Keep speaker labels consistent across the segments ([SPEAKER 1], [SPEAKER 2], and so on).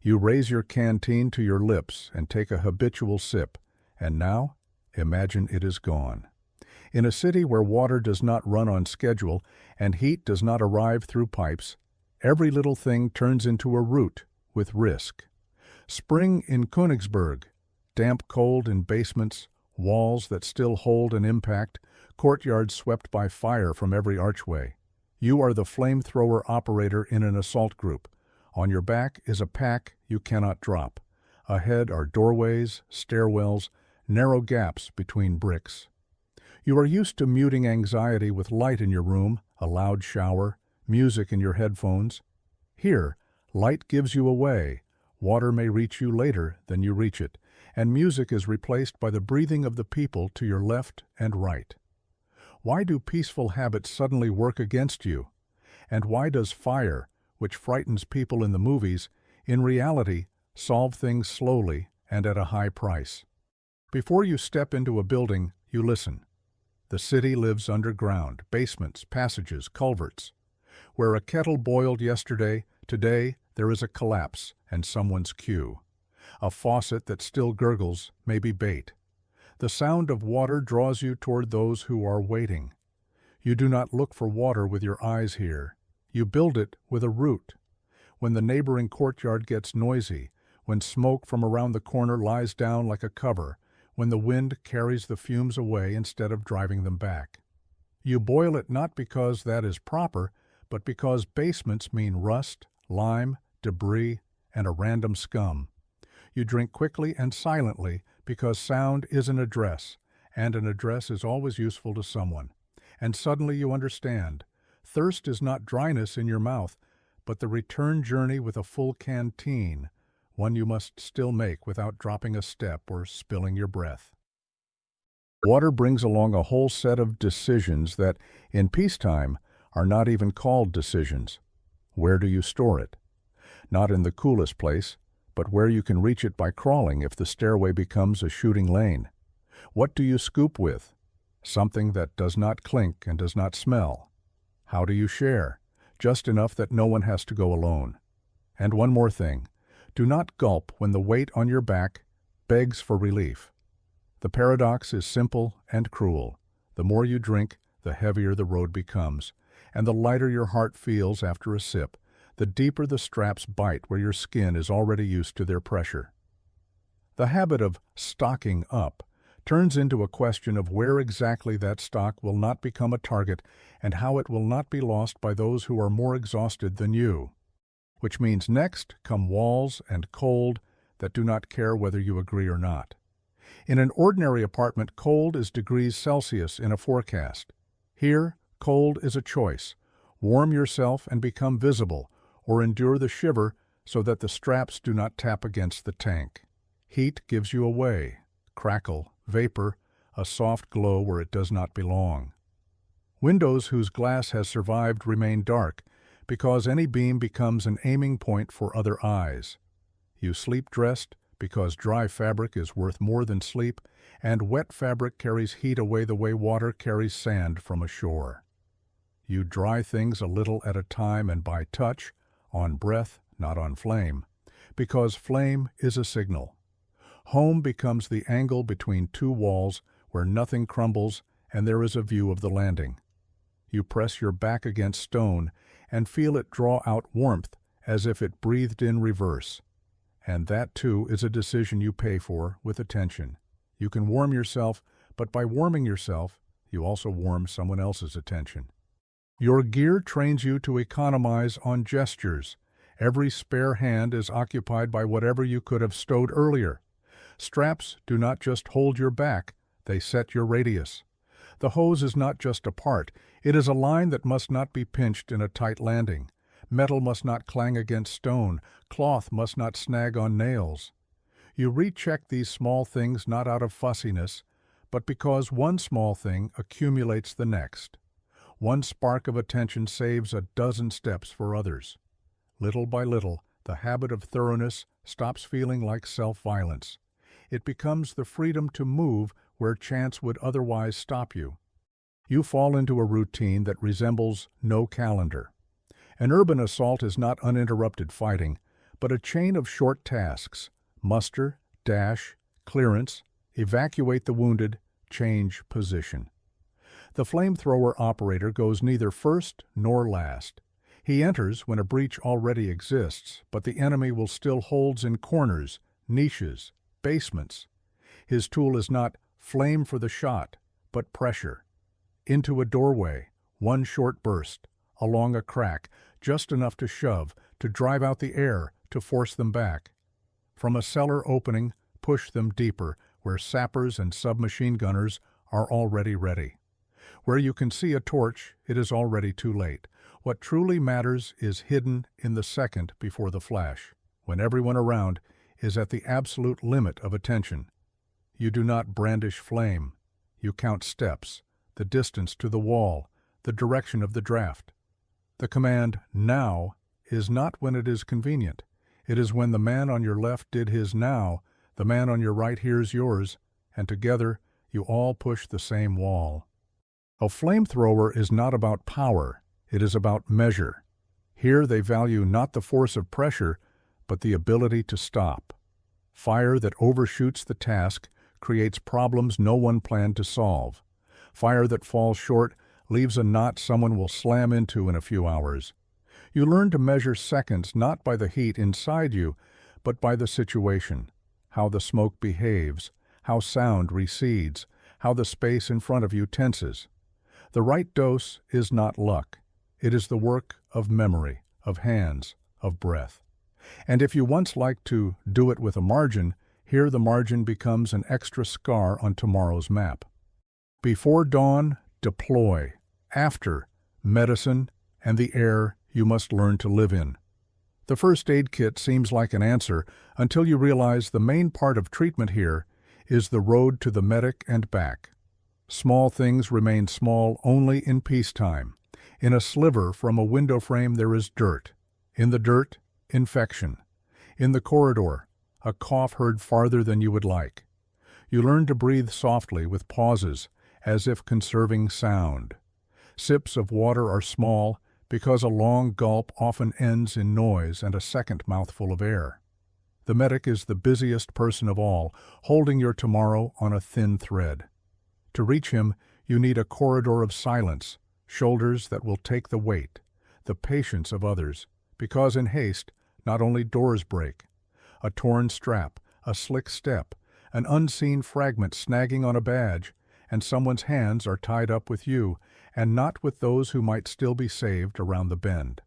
[SPEAKER 1] You raise your canteen to your lips and take a habitual sip, and now, imagine it is gone. In a city where water does not run on schedule and heat does not arrive through pipes, every little thing turns into a route with risk. Spring in Königsberg, damp cold in basements, walls that still hold an impact, courtyards swept by fire from every archway. You are the flamethrower operator in an assault group. On your back is a pack you cannot drop. Ahead are doorways, stairwells, narrow gaps between bricks. You are used to muting anxiety with light in your room, a loud shower, music in your headphones. Here, light gives you away. Water may reach you later than you reach it, and music is replaced by the breathing of the people to your left and right. Why do peaceful habits suddenly work against you? And why does fire, which frightens people in the movies, in reality solve things slowly and at a high price? Before you step into a building, you listen. The city lives underground, basements, passages, culverts. Where a kettle boiled yesterday, today there is a collapse and someone's cue. A faucet that still gurgles may be bait. The sound of water draws you toward those who are waiting. You do not look for water with your eyes here. You build it with a root. When the neighboring courtyard gets noisy, when smoke from around the corner lies down like a cover, when the wind carries the fumes away instead of driving them back. You boil it not because that is proper, but because basements mean rust, lime, debris, and a random scum. You drink quickly and silently because sound is an address, and an address is always useful to someone. And suddenly you understand. Thirst is not dryness in your mouth, but the return journey with a full canteen, one you must still make without dropping a step or spilling your breath. Water brings along a whole set of decisions that, in peacetime, are not even called decisions. Where do you store it? Not in the coolest place, but where you can reach it by crawling if the stairway becomes a shooting lane. What do you scoop with? Something that does not clink and does not smell. How do you share? Just enough that no one has to go alone. And one more thing. Do not gulp when the weight on your back begs for relief. The paradox is simple and cruel. The more you drink, the heavier the road becomes, and the lighter your heart feels after a sip, the deeper the straps bite where your skin is already used to their pressure. The habit of stocking up turns into a question of where exactly that stock will not become a target and how it will not be lost by those who are more exhausted than you. Which means next come walls and cold that do not care whether you agree or not. In an ordinary apartment, cold is degrees Celsius in a forecast. Here, cold is a choice. Warm yourself and become visible, or endure the shiver so that the straps do not tap against the tank. Heat gives you away. Crackle, vapor, a soft glow where it does not belong. Windows whose glass has survived remain dark, because any beam becomes an aiming point for other eyes. You sleep dressed because dry fabric is worth more than sleep, and wet fabric carries heat away the way water carries sand from a shore. You dry things a little at a time and by touch, on breath, not on flame, because flame is a signal. Home becomes the angle between two walls where nothing crumbles and there is a view of the landing. You press your back against stone and feel it draw out warmth as if it breathed in reverse. And that, too, is a decision you pay for with attention. You can warm yourself, but by warming yourself, you also warm someone else's attention. Your gear trains you to economize on gestures. Every spare hand is occupied by whatever you could have stowed earlier. Straps do not just hold your back, they set your radius. The hose is not just a part, it is a line that must not be pinched in a tight landing. Metal must not clang against stone, cloth must not snag on nails. You recheck these small things not out of fussiness, but because one small thing accumulates the next. One spark of attention saves a dozen steps for others. Little by little, the habit of thoroughness stops feeling like self-violence. It becomes the freedom to move where chance would otherwise stop you. You fall into a routine that resembles no calendar. An urban assault is not uninterrupted fighting, but a chain of short tasks: muster, dash, clearance, evacuate the wounded, change position. The flamethrower operator goes neither first nor last. He enters when a breach already exists, but the enemy will still holds in corners, niches, basements. His tool is not flame for the shot, but pressure. Into a doorway, one short burst, along a crack, just enough to shove, to drive out the air, to force them back. From a cellar opening, push them deeper, where sappers and submachine gunners are already ready. Where you can see a torch, it is already too late. What truly matters is hidden in the second before the flash, when everyone around is at the absolute limit of attention. You do not brandish flame. You count steps, the distance to the wall, the direction of the draft. The command, now, is not when it is convenient. It is when the man on your left did his now, the man on your right hears yours, and together you all push the same wall. A flamethrower is not about power, it is about measure. Here they value not the force of pressure, but the ability to stop. Fire that overshoots the task creates problems no one planned to solve. Fire that falls short leaves a knot someone will slam into in a few hours. You learn to measure seconds not by the heat inside you, but by the situation, how the smoke behaves, how sound recedes, how the space in front of you tenses. The right dose is not luck. It is the work of memory, of hands, of breath. And if you once liked to do it with a margin, here the margin becomes an extra scar on tomorrow's map. Before dawn, deploy. After, medicine and the air you must learn to live in. The first aid kit seems like an answer until you realize the main part of treatment here is the road to the medic and back. Small things remain small only in peacetime. In a sliver from a window frame there is dirt. In the dirt, infection. In the corridor, a cough heard farther than you would like. You learn to breathe softly with pauses, as if conserving sound. Sips of water are small because a long gulp often ends in noise and a second mouthful of air. The medic is the busiest person of all, holding your tomorrow on a thin thread. To reach him, you need a corridor of silence, shoulders that will take the weight, the patience of others, because in haste, not only doors break. A torn strap, a slick step, an unseen fragment snagging on a badge, and someone's hands are tied up with you, and not with those who might still be saved around the bend.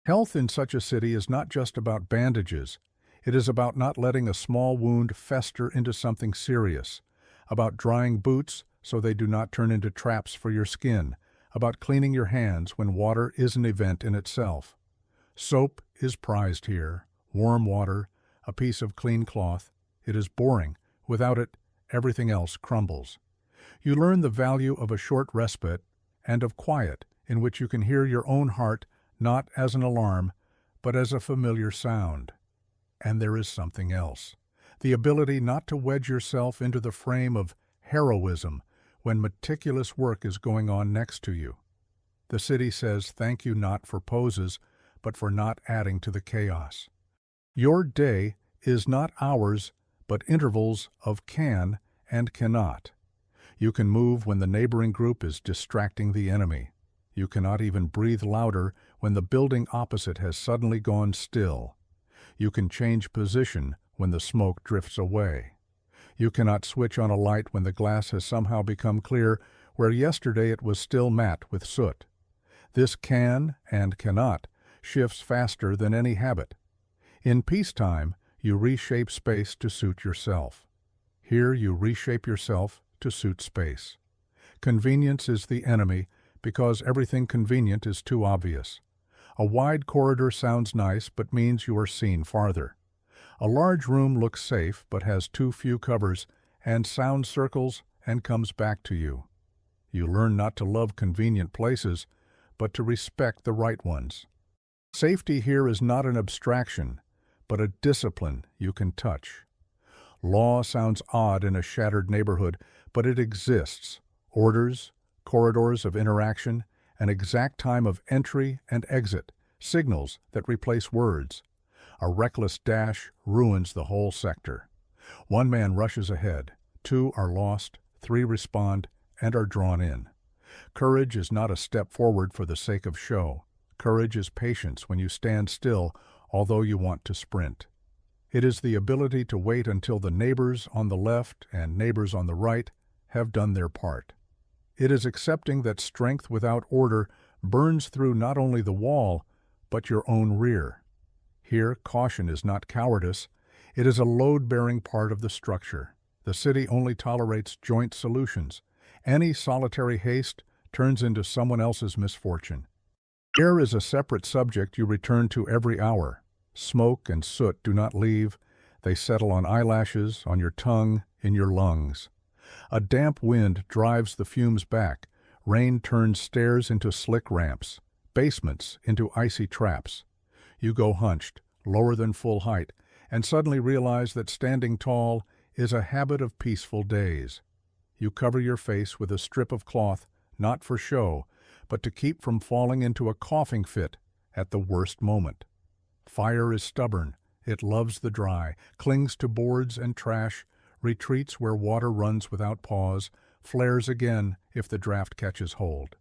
[SPEAKER 1] Health in such a city is not just about bandages. It is about not letting a small wound fester into something serious, about drying boots so they do not turn into traps for your skin, about cleaning your hands when water is an event in itself. Soap is prized here, warm water, a piece of clean cloth. It is boring. Without it, everything else crumbles. You learn the value of a short respite and of quiet in which you can hear your own heart not as an alarm, but as a familiar sound. And there is something else, the ability not to wedge yourself into the frame of heroism when meticulous work is going on next to you. The city says thank you not for poses, but for not adding to the chaos. Your day is not hours, but intervals of can and cannot. You can move when the neighboring group is distracting the enemy. You cannot even breathe louder when the building opposite has suddenly gone still. You can change position when the smoke drifts away. You cannot switch on a light when the glass has somehow become clear where yesterday it was still matte with soot. This can and cannot shifts faster than any habit. In peacetime, you reshape space to suit yourself. Here you reshape yourself to suit space. Convenience is the enemy because everything convenient is too obvious. A wide corridor sounds nice but means you are seen farther. A large room looks safe but has too few covers and sound circles and comes back to you. You learn not to love convenient places, but to respect the right ones. Safety here is not an abstraction, but a discipline you can touch. Law sounds odd in a shattered neighborhood, but it exists. Orders, corridors of interaction, an exact time of entry and exit, signals that replace words. A reckless dash ruins the whole sector. One man rushes ahead, two are lost, three respond, and are drawn in. Courage is not a step forward for the sake of show. Courage is patience when you stand still, although you want to sprint. It is the ability to wait until the neighbors on the left and neighbors on the right have done their part. It is accepting that strength without order burns through not only the wall, but your own rear. Here, caution is not cowardice. It is a load-bearing part of the structure. The city only tolerates joint solutions. Any solitary haste turns into someone else's misfortune. Air is a separate subject you return to every hour. Smoke and soot do not leave. They settle on eyelashes, on your tongue, in your lungs. A damp wind drives the fumes back. Rain turns stairs into slick ramps, basements into icy traps. You go hunched, lower than full height, and suddenly realize that standing tall is a habit of peaceful days. You cover your face with a strip of cloth, not for show, but to keep from falling into a coughing fit at the worst moment. Fire is stubborn. It loves the dry, clings to boards and trash, retreats where water runs without pause, flares again if the draft catches hold.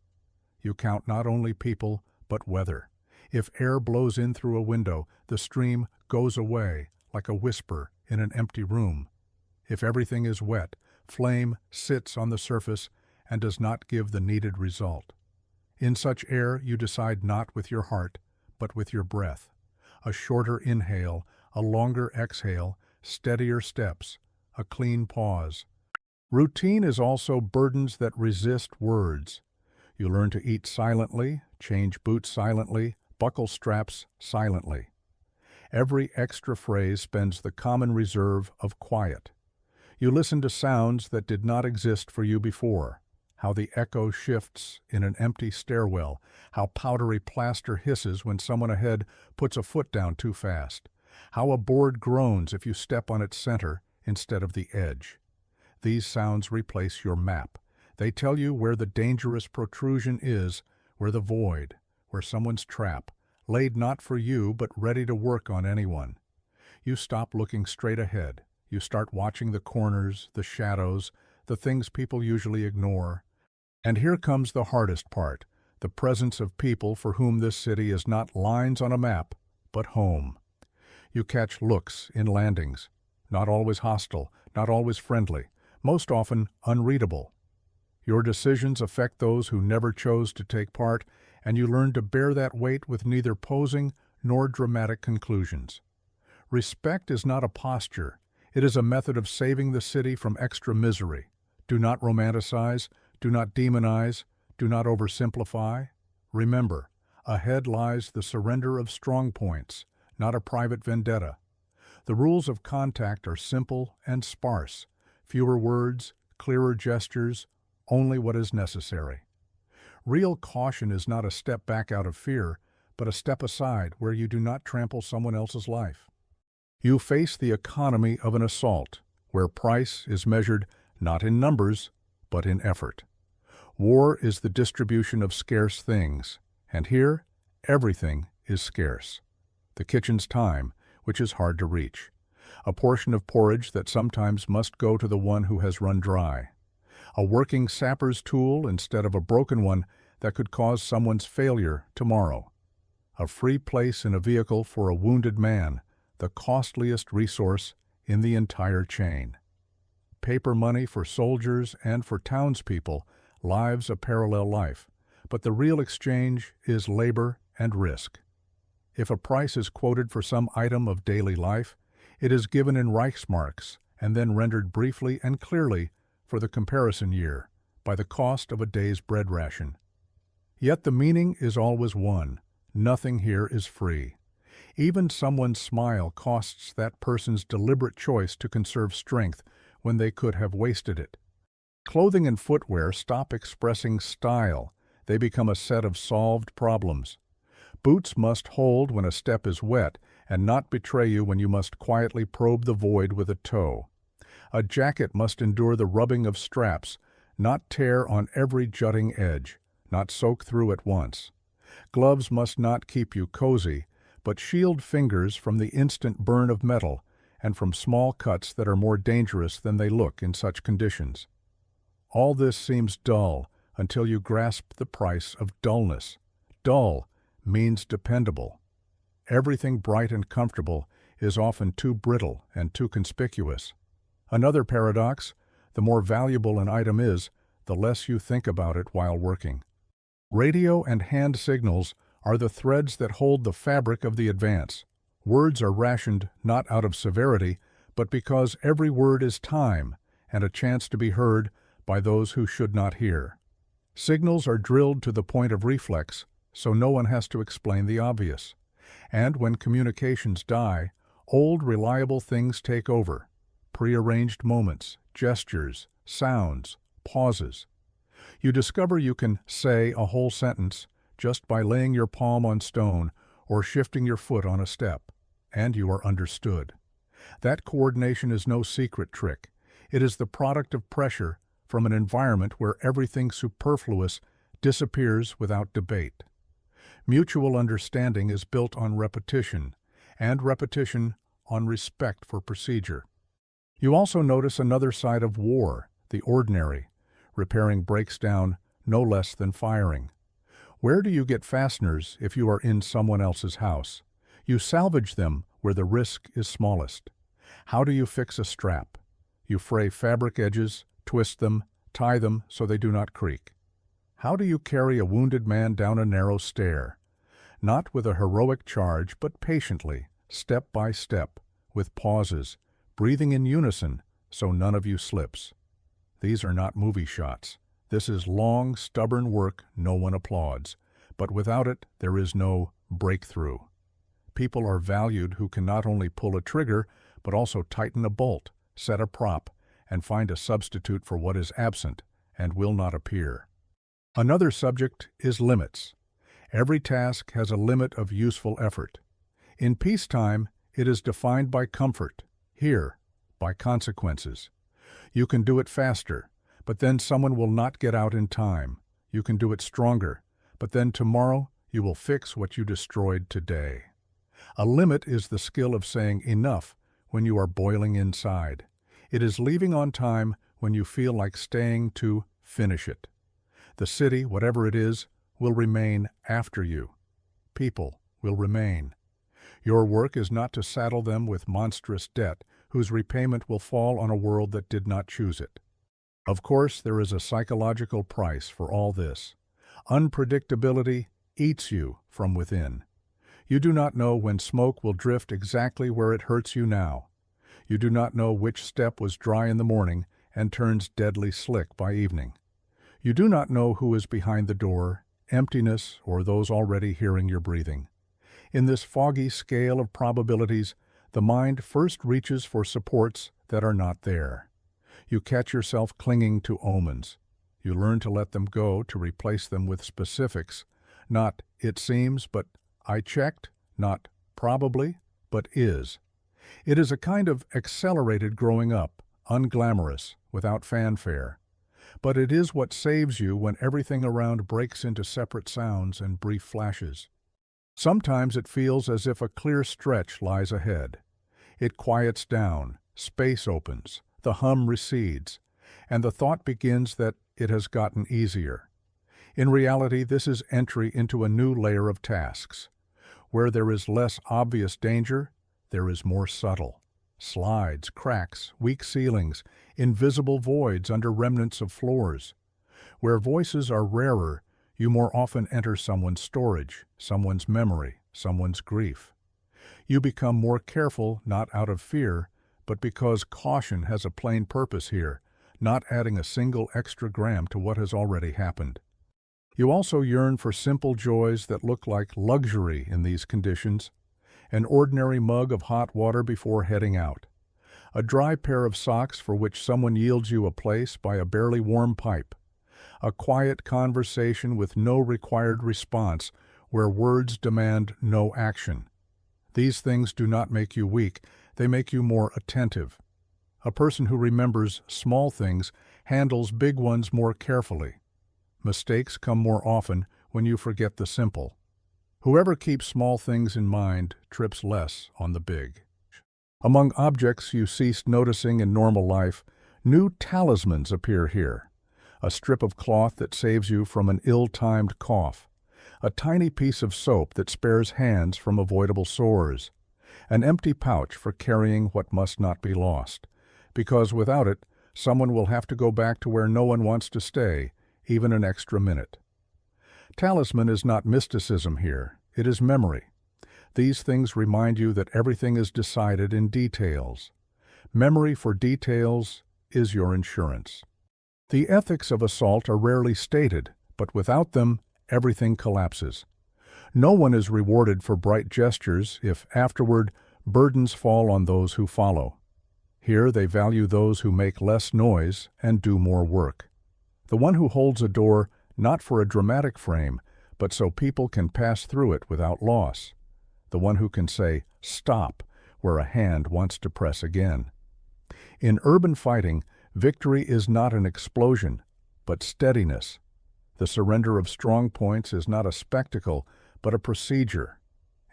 [SPEAKER 1] You count not only people, but weather. If air blows in through a window, the stream goes away like a whisper in an empty room. If everything is wet, flame sits on the surface and does not give the needed result. In such air, you decide not with your heart, but with your breath. A shorter inhale, a longer exhale, steadier steps, a clean pause. Routine is also burdens that resist words. You learn to eat silently, change boots silently, buckle straps silently. Every extra phrase spends the common reserve of quiet. You listen to sounds that did not exist for you before. How the echo shifts in an empty stairwell, how powdery plaster hisses when someone ahead puts a foot down too fast, how a board groans if you step on its center instead of the edge. These sounds replace your map. They tell you where the dangerous protrusion is, where the void, where someone's trap, laid not for you but ready to work on anyone. You stop looking straight ahead. You start watching the corners, the shadows, the things people usually ignore. And here comes the hardest part, the presence of people for whom this city is not lines on a map, but home. You catch looks in landings, not always hostile, not always friendly, most often unreadable. Your decisions affect those who never chose to take part, and you learn to bear that weight with neither posing nor dramatic conclusions. Respect is not a posture. It is a method of saving the city from extra misery. Do not romanticize, do not demonize, do not oversimplify. Remember, ahead lies the surrender of strong points, not a private vendetta. The rules of contact are simple and sparse. Fewer words, clearer gestures, only what is necessary. Real caution is not a step back out of fear, but a step aside where you do not trample someone else's life. You face the economy of an assault, where price is measured not in numbers, but in effort. War is the distribution of scarce things, and here, everything is scarce. The kitchen's time, which is hard to reach. A portion of porridge that sometimes must go to the one who has run dry. A working sapper's tool instead of a broken one that could cause someone's failure tomorrow. A free place in a vehicle for a wounded man, the costliest resource in the entire chain. Paper money for soldiers and for townspeople, lives a parallel life, but the real exchange is labor and risk. If a price is quoted for some item of daily life, it is given in Reichsmarks and then rendered briefly and clearly for the comparison year by the cost of a day's bread ration. Yet the meaning is always one. Nothing here is free. Even someone's smile costs that person's deliberate choice to conserve strength when they could have wasted it. Clothing and footwear stop expressing style. They become a set of solved problems. Boots must hold when a step is wet and not betray you when you must quietly probe the void with a toe. A jacket must endure the rubbing of straps, not tear on every jutting edge, not soak through at once. Gloves must not keep you cozy, but shield fingers from the instant burn of metal and from small cuts that are more dangerous than they look in such conditions. All this seems dull until you grasp the price of dullness. Dull means dependable. Everything bright and comfortable is often too brittle and too conspicuous. Another paradox: the more valuable an item is, the less you think about it while working. Radio and hand signals are the threads that hold the fabric of the advance. Words are rationed not out of severity, but because every word is time and a chance to be heard by those who should not hear. Signals are drilled to the point of reflex, so no one has to explain the obvious. And when communications die, old reliable things take over: prearranged moments, gestures, sounds, pauses. You discover you can say a whole sentence just by laying your palm on stone or shifting your foot on a step, and you are understood. That coordination is no secret trick. It is the product of pressure from an environment where everything superfluous disappears without debate. Mutual understanding is built on repetition, and repetition on respect for procedure. You also notice another side of war, the ordinary. Repairing breaks down no less than firing. Where do you get fasteners if you are in someone else's house? You salvage them where the risk is smallest. How do you fix a strap? You fray fabric edges, twist them, tie them so they do not creak. How do you carry a wounded man down a narrow stair? Not with a heroic charge, but patiently, step by step, with pauses, breathing in unison so none of you slips. These are not movie shots. This is long, stubborn work no one applauds, but without it there is no breakthrough. People are valued who can not only pull a trigger, but also tighten a bolt, set a prop, and find a substitute for what is absent and will not appear. Another subject is limits. Every task has a limit of useful effort. In peacetime, it is defined by comfort. Here, by consequences. You can do it faster, but then someone will not get out in time. You can do it stronger, but then tomorrow you will fix what you destroyed today. A limit is the skill of saying enough when you are boiling inside. It is leaving on time when you feel like staying to finish it. The city, whatever it is, will remain after you. People will remain. Your work is not to saddle them with monstrous debt whose repayment will fall on a world that did not choose it. Of course, there is a psychological price for all this. Unpredictability eats you from within. You do not know when smoke will drift exactly where it hurts you now. You do not know which step was dry in the morning and turns deadly slick by evening. You do not know who is behind the door, emptiness, or those already hearing your breathing. In this foggy scale of probabilities, the mind first reaches for supports that are not there. You catch yourself clinging to omens. You learn to let them go, to replace them with specifics, not "it seems," but "I checked," not "probably," but "is." It is a kind of accelerated growing up, unglamorous, without fanfare. But it is what saves you when everything around breaks into separate sounds and brief flashes. Sometimes it feels as if a clear stretch lies ahead. It quiets down, space opens, the hum recedes, and the thought begins that it has gotten easier. In reality, this is entry into a new layer of tasks. Where there is less obvious danger, there is more subtle. Slides, cracks, weak ceilings, invisible voids under remnants of floors. Where voices are rarer, you more often enter someone's storage, someone's memory, someone's grief. You become more careful not out of fear, but because caution has a plain purpose here, not adding a single extra gram to what has already happened. You also yearn for simple joys that look like luxury in these conditions. An ordinary mug of hot water before heading out. A dry pair of socks for which someone yields you a place by a barely warm pipe. A quiet conversation with no required response where words demand no action. These things do not make you weak, they make you more attentive. A person who remembers small things handles big ones more carefully. Mistakes come more often when you forget the simple. Whoever keeps small things in mind trips less on the big. Among objects you ceased noticing in normal life, new talismans appear here. A strip of cloth that saves you from an ill-timed cough. A tiny piece of soap that spares hands from avoidable sores. An empty pouch for carrying what must not be lost. Because without it, someone will have to go back to where no one wants to stay, even an extra minute. Talisman is not mysticism here, it is memory. These things remind you that everything is decided in details. Memory for details is your insurance. The ethics of assault are rarely stated, but without them, everything collapses. No one is rewarded for bright gestures if, afterward, burdens fall on those who follow. Here they value those who make less noise and do more work. The one who holds a door not for a dramatic frame, but so people can pass through it without loss. The one who can say, "Stop," where a hand wants to press again. In urban fighting, victory is not an explosion, but steadiness. The surrender of strong points is not a spectacle, but a procedure.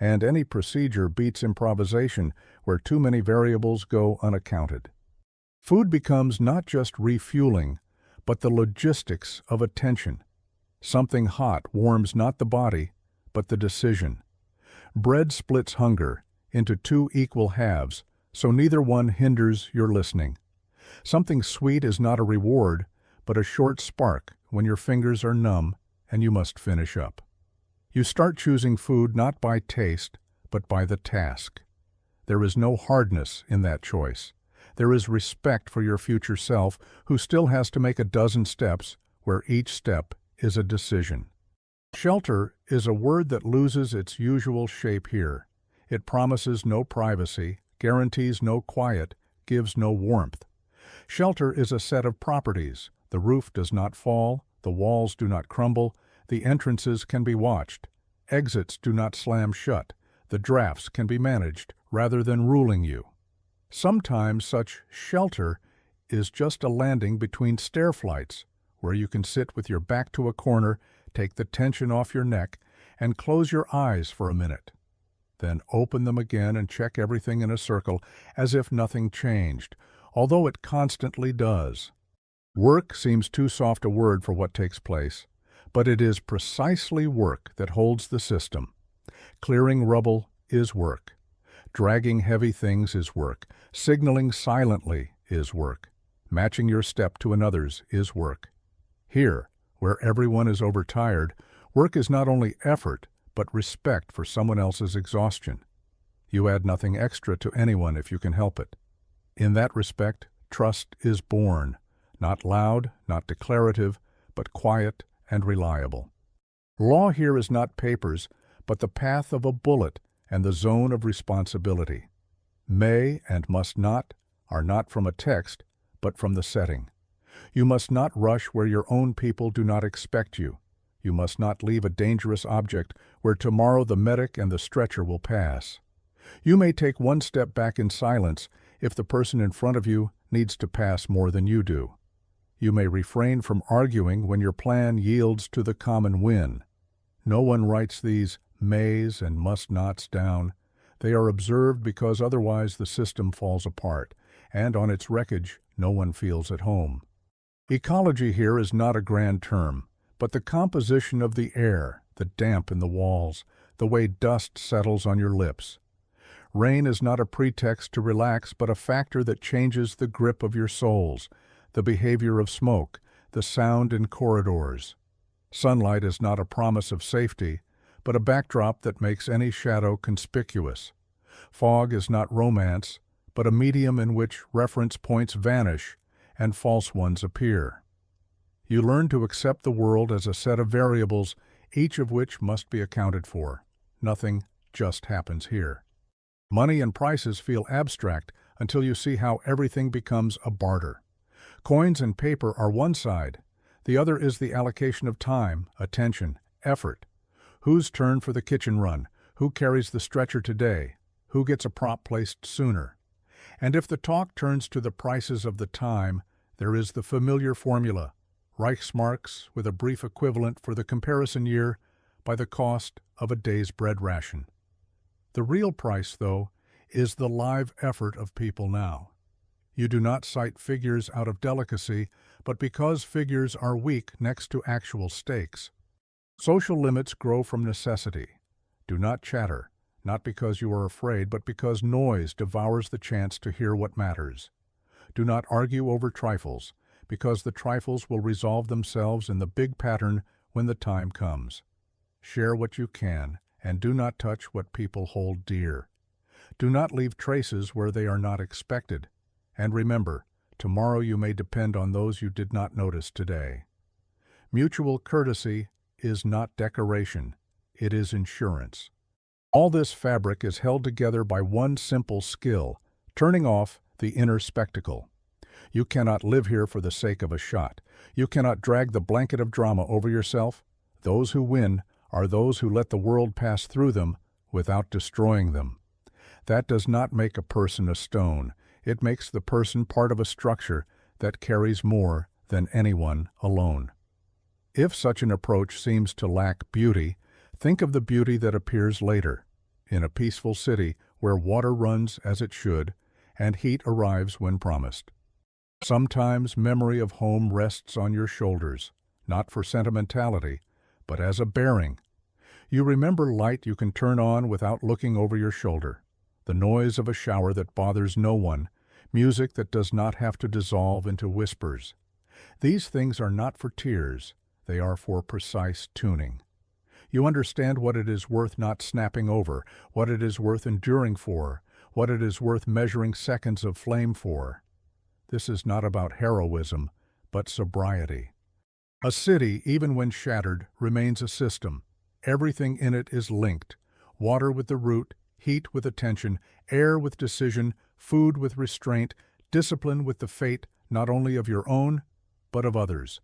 [SPEAKER 1] And any procedure beats improvisation where too many variables go unaccounted. Food becomes not just refueling, but the logistics of attention. Something hot warms not the body, but the decision. Bread splits hunger into two equal halves, so neither one hinders your listening. Something sweet is not a reward, but a short spark when your fingers are numb and you must finish up. You start choosing food not by taste, but by the task. There is no hardness in that choice. There is respect for your future self, who still has to make a dozen steps, where each step is a decision. Shelter is a word that loses its usual shape here. It promises no privacy, guarantees no quiet, gives no warmth. Shelter is a set of properties. The roof does not fall, the walls do not crumble, the entrances can be watched, exits do not slam shut, the drafts can be managed rather than ruling you. Sometimes such shelter is just a landing between stair flights, where you can sit with your back to a corner, take the tension off your neck, and close your eyes for a minute. Then open them again and check everything in a circle as if nothing changed, although it constantly does. Work seems too soft a word for what takes place, but it is precisely work that holds the system. Clearing rubble is work. Dragging heavy things is work. Signaling silently is work. Matching your step to another's is work. Here, where everyone is overtired, work is not only effort, but respect for someone else's exhaustion. You add nothing extra to anyone if you can help it. In that respect, trust is born, not loud, not declarative, but quiet and reliable. Law here is not papers, but the path of a bullet and the zone of responsibility. May and must not are not from a text, but from the setting. You must not rush where your own people do not expect you. You must not leave a dangerous object where tomorrow the medic and the stretcher will pass. You may take one step back in silence if the person in front of you needs to pass more than you do. You may refrain from arguing when your plan yields to the common win. No one writes these mays and must nots down. They are observed because otherwise the system falls apart, and on its wreckage no one feels at home. Ecology here is not a grand term, but the composition of the air, the damp in the walls, the way dust settles on your lips. Rain is not a pretext to relax, but a factor that changes the grip of your souls, the behavior of smoke, the sound in corridors. Sunlight is not a promise of safety, but a backdrop that makes any shadow conspicuous. Fog is not romance, but a medium in which reference points vanish and false ones appear. You learn to accept the world as a set of variables, each of which must be accounted for. Nothing just happens here. Money and prices feel abstract until you see how everything becomes a barter. Coins and paper are one side. The other is the allocation of time, attention, effort. Whose turn for the kitchen run? Who carries the stretcher today? Who gets a prop placed sooner? And if the talk turns to the prices of the time, there is the familiar formula, Reichsmarks with a brief equivalent for the comparison year, by the cost of a day's bread ration. The real price, though, is the live effort of people now. You do not cite figures out of delicacy, but because figures are weak next to actual stakes. Social limits grow from necessity. Do not chatter, not because you are afraid, but because noise devours the chance to hear what matters. Do not argue over trifles, because the trifles will resolve themselves in the big pattern when the time comes. Share what you can, and do not touch what people hold dear. Do not leave traces where they are not expected. And remember, tomorrow you may depend on those you did not notice today. Mutual courtesy is not decoration, it is insurance. All this fabric is held together by one simple skill, turning off the inner spectacle. You cannot live here for the sake of a shot. You cannot drag the blanket of drama over yourself. Those who win are those who let the world pass through them without destroying them. That does not make a person a stone. It makes the person part of a structure that carries more than anyone alone. If such an approach seems to lack beauty, think of the beauty that appears later, in a peaceful city where water runs as it should and heat arrives when promised. Sometimes memory of home rests on your shoulders, not for sentimentality, but as a bearing. You remember light you can turn on without looking over your shoulder, the noise of a shower that bothers no one, music that does not have to dissolve into whispers. These things are not for tears, they are for precise tuning. You understand what it is worth not snapping over, what it is worth enduring for, what it is worth measuring seconds of flame for. This is not about heroism, but sobriety. A city, even when shattered, remains a system. Everything in it is linked. Water with the root, heat with attention, air with decision, food with restraint, discipline with the fate not only of your own, but of others.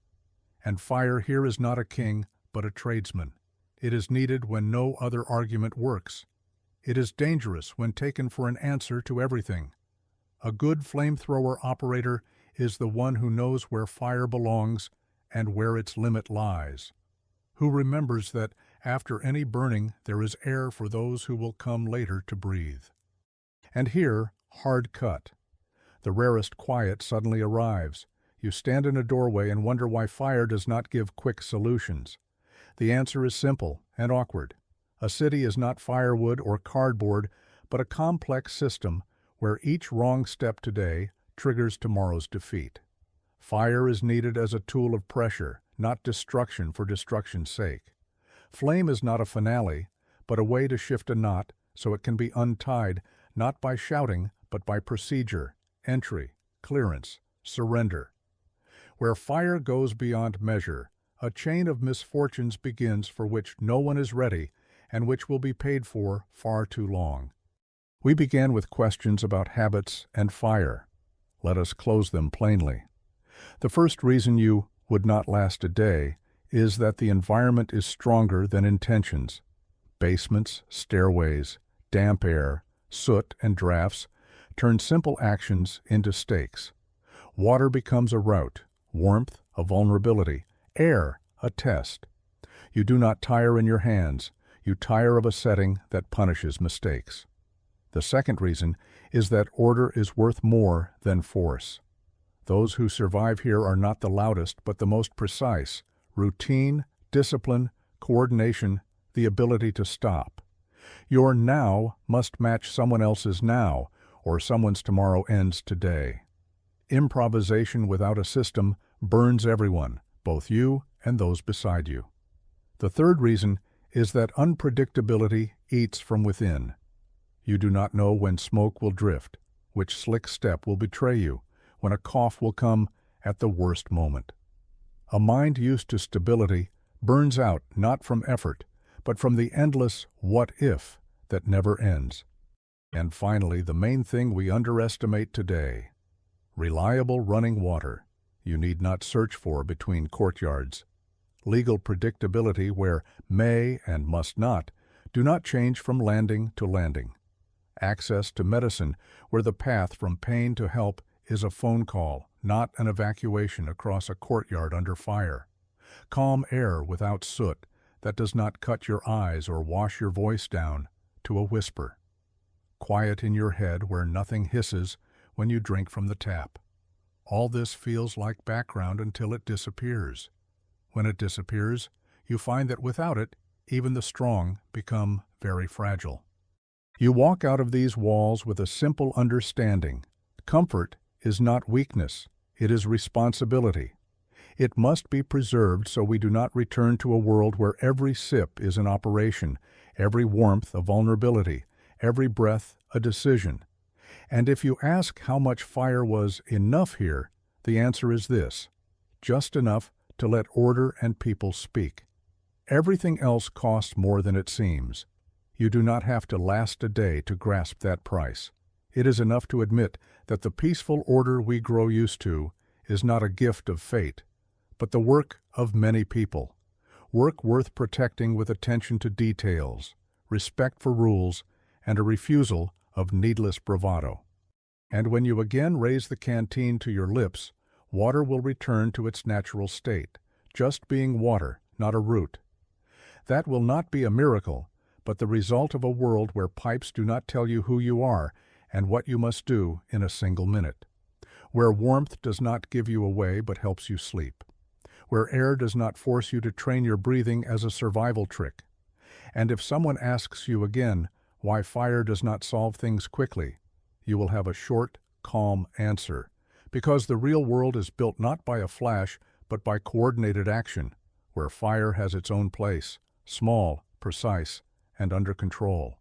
[SPEAKER 1] And fire here is not a king, but a tradesman. It is needed when no other argument works. It is dangerous when taken for an answer to everything. A good flamethrower operator is the one who knows where fire belongs and where its limit lies, who remembers that after any burning there is air for those who will come later to breathe. And here, hard cut. The rarest quiet suddenly arrives. You stand in a doorway and wonder why fire does not give quick solutions. The answer is simple and awkward. A city is not firewood or cardboard, but a complex system where each wrong step today triggers tomorrow's defeat. Fire is needed as a tool of pressure, not destruction for destruction's sake. Flame is not a finale, but a way to shift a knot so it can be untied, not by shouting, but by procedure, entry, clearance, surrender. Where fire goes beyond measure, a chain of misfortunes begins for which no one is ready and which will be paid for far too long. We began with questions about habits and fire. Let us close them plainly. The first reason you would not last a day is that the environment is stronger than intentions. Basements, stairways, damp air, soot, and drafts turn simple actions into stakes. Water becomes a route, warmth a vulnerability, air a test. You do not tire in your hands, you tire of a setting that punishes mistakes. The second reason is that order is worth more than force. Those who survive here are not the loudest but the most precise. Routine, discipline, coordination, the ability to stop. Your now must match someone else's now, or someone's tomorrow ends today. Improvisation without a system burns everyone, both you and those beside you. The third reason is that unpredictability eats from within. You do not know when smoke will drift, which slick step will betray you, when a cough will come at the worst moment. A mind used to stability burns out not from effort, but from the endless what if that never ends. And finally, the main thing we underestimate today: reliable running water. You need not search for between courtyards. Legal predictability where may and must not do not change from landing to landing. Access to medicine where the path from pain to help is a phone call, not an evacuation across a courtyard under fire. Calm air without soot, that does not cut your eyes or wash your voice down to a whisper. Quiet in your head where nothing hisses when you drink from the tap. All this feels like background until it disappears. When it disappears, you find that without it, even the strong become very fragile. You walk out of these walls with a simple understanding. Comfort is not weakness, it is responsibility. It must be preserved so we do not return to a world where every sip is an operation, every warmth a vulnerability, every breath a decision. And if you ask how much fire was enough here, the answer is this: just enough to let order and people speak. Everything else costs more than it seems. You do not have to last a day to grasp that price. It is enough to admit that the peaceful order we grow used to is not a gift of fate, but the work of many people. Work worth protecting with attention to details, respect for rules, and a refusal of needless bravado. And when you again raise the canteen to your lips, water will return to its natural state, just being water, not a root. That will not be a miracle, but the result of a world where pipes do not tell you who you are and what you must do in a single minute, where warmth does not give you away but helps you sleep, where air does not force you to train your breathing as a survival trick. And if someone asks you again why fire does not solve things quickly, you will have a short, calm answer, because the real world is built not by a flash but by coordinated action, where fire has its own place, small, precise, and under control.